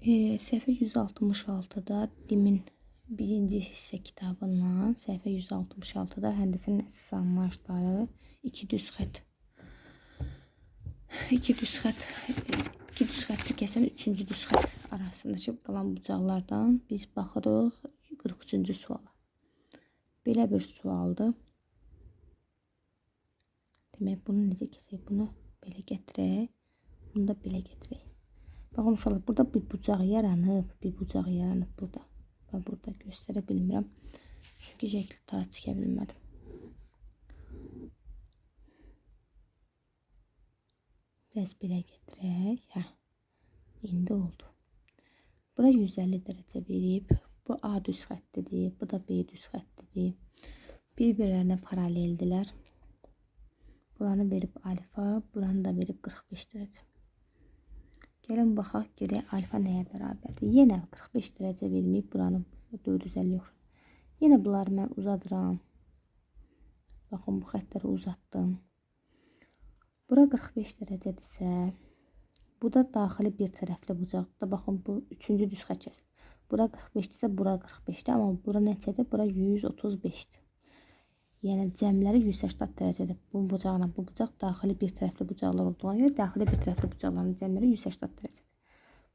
Səhifə 166-da Dimin birinci hissə kitabından səhifə 166-da həndəsənin əsas anlayışları 2 düz xətt. 2 düz xətti kəsən 3-cü düz xətt arasındakı qalan bucaqlardan biz baxırıq 43-cü suala. Belə bir sualdır. Demək, bunu necə kəsək? Bunu belə gətirək. Bunu da belə gətirək. Baxın uşaqlar, burada bir bucaq yaranıb. Burada. Və burada göstərə bilmirəm. Çünki şəkli tara çəkə bilmədim. Biraz belə gətirək. Hə. İndi oldu. Bura 150 dərəcə verib. Bu A düz xəttidir. Bu da B düz xəttidir. Bir-birlərinə paraleldirlər. Buranı verib alfa. Buranı da verib 45 dərəcə. Gəlin baxaq, görək alfa nəyə bərabərdir. Yenə 45 dərəcə verməyib buranı 450 yoxdur. Yenə bunları mən uzadıram. Baxın, bu xəttləri uzatdım. Bura 45 dərəcədirsə, bu da daxili bir tərəfli bucaqdır. Baxın, bu 3-cü düz xətt kəsir. Bura 45-dirsə, bura 45-dir. Amma bura neçədir? Bura 135-dir. Yəni, cəmləri 180 dərəcədir. Bu bucaqla bu bucaq daxili bir tərəfli bucaqlar olduğuna görə daxili bir tərəfli bucaqların cəmləri 180 dərəcədir.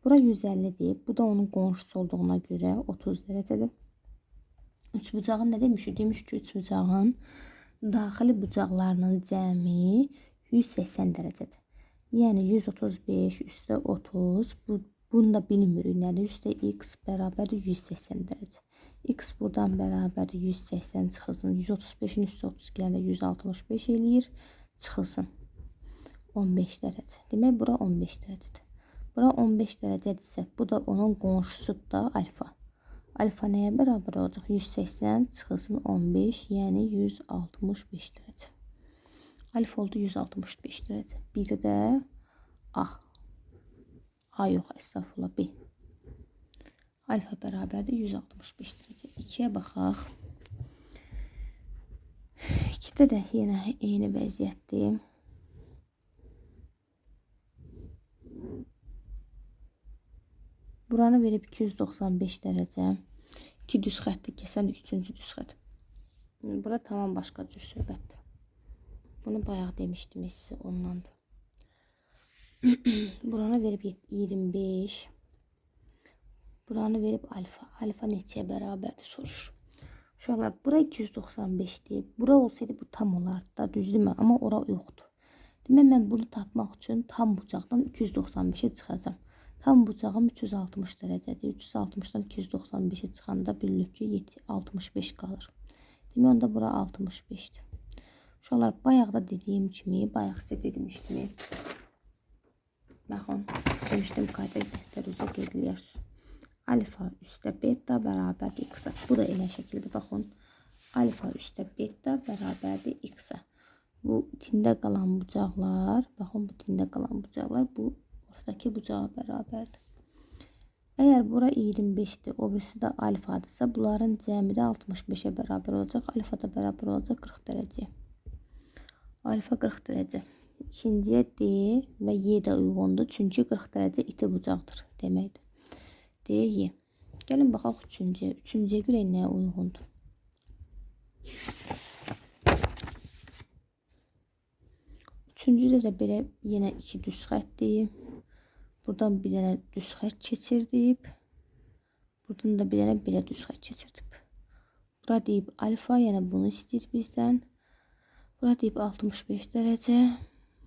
Bura 150-dir. Bu da onun qonşusu olduğuna görə 30 dərəcədir. 3 bucağın nə demişik? Demişik ki, 3 bucağın daxili bucaqlarının cəmi 180 dərəcədir. Yəni, 135 üstə 30. Bunu da bilmirik. Yəni, üstə x bərabərdir 180 dərəcə. X buradan bərabərdir 180 çıxılsın. 135-in üstə 30 gələndə 165 eləyir. Çıxılsın. 15 dərəcə. Demək, bura 15 dərəcədir. Bura 15 dərəcədirsə, bu da onun qonşusudur da alfa. Alfa nəyə bərabər olacaq? 180 çıxılsın 15, yəni 165 dərəcə. Alfa oldu 165 dərəcə. Bir də A. A yox, əstəğfurullah, B. Alfa bərabərdir 165 dərəcə. 2-yə baxaq. 2-də də yenə eyni vəziyyətdir. Buranı verib 295 dərəcə. 2 düz xətti kəsən 3-cü düz xətt. Burada tamam başqa cür söhbətdir. Bunu bayaq demişdim sizə, ondandır. Buranı verib 25. Buranı verib alfa. Alfa neçəyə bərabərdir soruşur. Uşaqlar, bura 295-dir. Bura olsaydı bu tam olardı da, düzdürmü? Amma ora yoxdur. Demək, mən bunu tapmaq üçün tam bucaqdan 295-ə çıxacam. Tam bucağım 360 dərəcədir. 360-dan 295-ə çıxanda bilirik ki, 65 qalır. Demək, onda bura 65-dir. Uşaqlar, bayaq da dediyim kimi, bayaq sizə demişdim. Baxın, demişdim, qayda gəhtəruzə qeyd edilərsiniz. Alfa üstə beta bərabərdir x-a. Bu da elə şəkildə, baxın. Alfa üstə beta bərabərdir x-a. Bu tində qalan bucaqlar, baxın, bu tində qalan bucaqlar, bu ortadakı bucağa bərabərdir. Əgər bura 25-dir, o birisi də alfadırsa, bunların cəmi də 65-ə bərabər olacaq. Alfa da bərabər olacaq 40 dərəcəyə. Alfa 40 dərəcə. İkinciyə D və Y də uyğundur. Çünki 40 dərəcə iti bucaqdır deməkdir. D, Y. Gəlin baxaq üçüncüyə. Üçüncüyə görə nəyə uyğundur? Üçüncüdə də belə yenə 2 düz xəttdir. Buradan bir dənə düz xətt keçirdib. Buradan da bir dənə belə düz xətt keçirdib. Bura deyib alfa, yəni bunu istəyir bizdən. Bura deyib 65 dərəcə.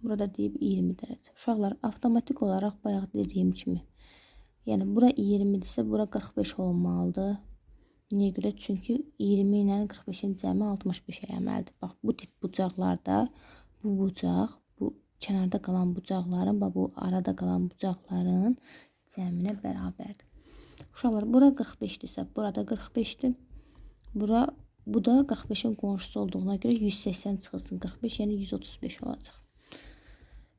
Burada deyib 20 dərəcə. Uşaqlar, avtomatik olaraq bayaq dediyim kimi. Yəni, bura 20-dirsə, bura 45 olmalıdır. Niyə görə? Çünki 20 ilə 45-in cəmi 65 eləməlidir. Bax, bu tip bucaqlarda bu bucaq, bu kənarda qalan bucaqların, bu arada qalan bucaqların cəminə bərabərdir. Uşaqlar, bura 45-dirsə, burada 45-dir. Bu da 45-in qonşusu olduğuna görə 180 çıxılsın 45, yəni 135 olacaq.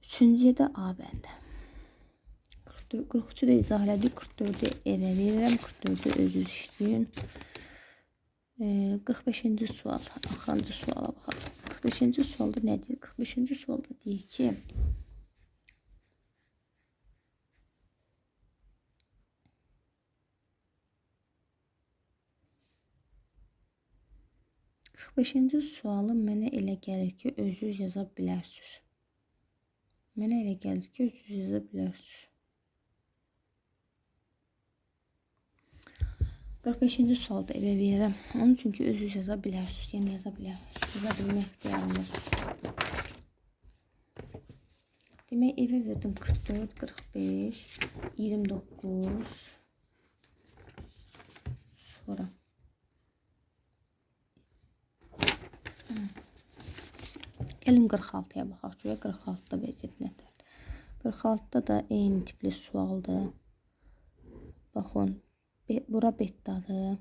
Üçüncüyə də A bəndə. 43-ü də izah elədik. 44-ü evə verirəm. 44-ü özünüz işləyin. 45-ci sual. Axırıncı suala baxaq. 45-ci sualda nə deyir? 45-ci sualda deyir ki, 45-ci sualı mənə elə gəlir ki, özünüz yaza bilərsiniz. Mənə elə gəlir ki, özünüz yaza bilərsiniz. 45-ci sualda evə verirəm. Onun çünki özünüz yaza bilərsiniz. Yəni yaza bilərsiniz. Yaza bilmək ixtiyarınız. Demək evə verdim 44, 45, 29. Sonra gəlin 46-ya baxaq. Şuraya 46-da vəziyyət nədir? 46-da da eyni tipli sualdır. Baxın, bura betadır,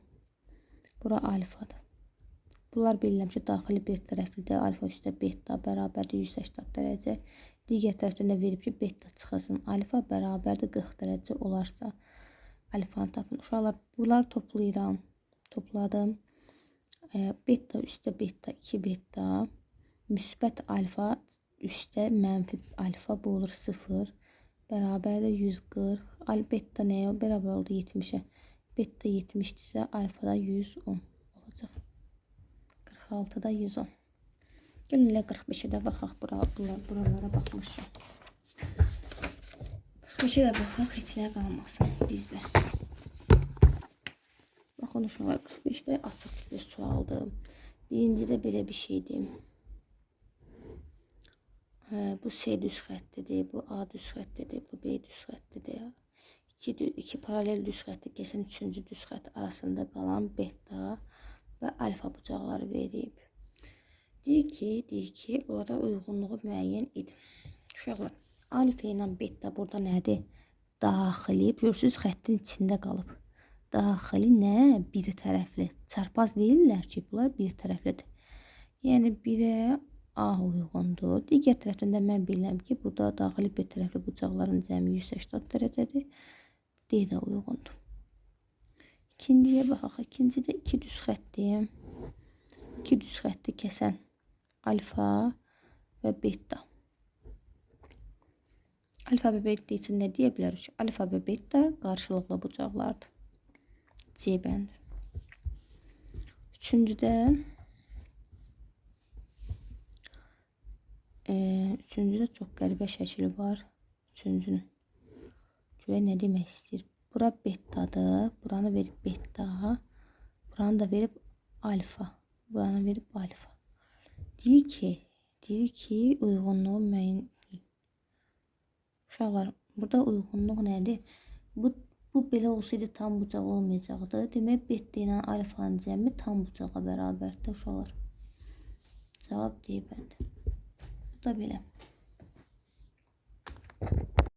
bura alfadır. Bunlar bilirəm ki, daxili bir tərəflidir. Alfa üstə beta bərabərdir 180 dərəcə. Digər tərəfdən də verib ki, beta çıxasın. Alfa bərabərdir 40 dərəcə olarsa alfanı tapın. Uşaqlar, bunları toplayıram. Topladım. Beta üstə beta 2 beta. Müsbət alfa üstə mənfi alfa bu olur 0. Bərabərdir 140. Beta nəyə bərabər oldu? 70-ə. Beta 70-dirsə alfada 110 olacaq. 46-da 110. Gəlin elə 45-ə də baxaq. Buralara baxmışam. 45-ə də baxaq. Heç nə qalmasın bizdə. Baxın uşaqlar, 45-də açıq tipli sualdır. Birincidə belə bir şeydir. Bu C düz xəttidir, bu A düz xəttidir, bu B düz xəttidir. İki paralel düz xətti kəsən üçüncü düz xətt arasında qalan beta və alfa bucaqları verib. Deyir ki, bunlara uyğunluğu müəyyən edin. Uşaqlar, alfa ilə beta burada nədir? Daxili, görürsünüz xəttin içində qalıb. Daxili nə? Bir tərəfli. Çarpaz deyirlər ki, bunlar bir tərəflidir. Yəni, birə A uyğundur. Digər tərəfdən də mən bilirəm ki, burada daxili bir tərəfli bucaqların cəmi 180 dərəcədir. D də uyğundur. İkinciyə baxaq. İkincidə iki düz xətdir. İki düz xətti kəsən alfa və beta. Alfa və beta üçün nə deyə bilərik? Alfa və beta qarşılıqlı bucaqlardır. C bəndi. Üçüncüdə çox qəribə şəkili var. Üçüncünün. Görək nə demək istəyir. Bura betadır. Buranı verib beta. Buranı da verib alfa. Buranı verib alfa. Deyir ki, uyğunluğu müəyyən. Uşaqlar, burada uyğunluq nədir? Bu belə olsaydı tam bucaq olmayacaqdı. Demək, beta ilə alfanın cəmi tam bucağa bərabərdir uşaqlar. Cavab D bəndi. Bu da belə.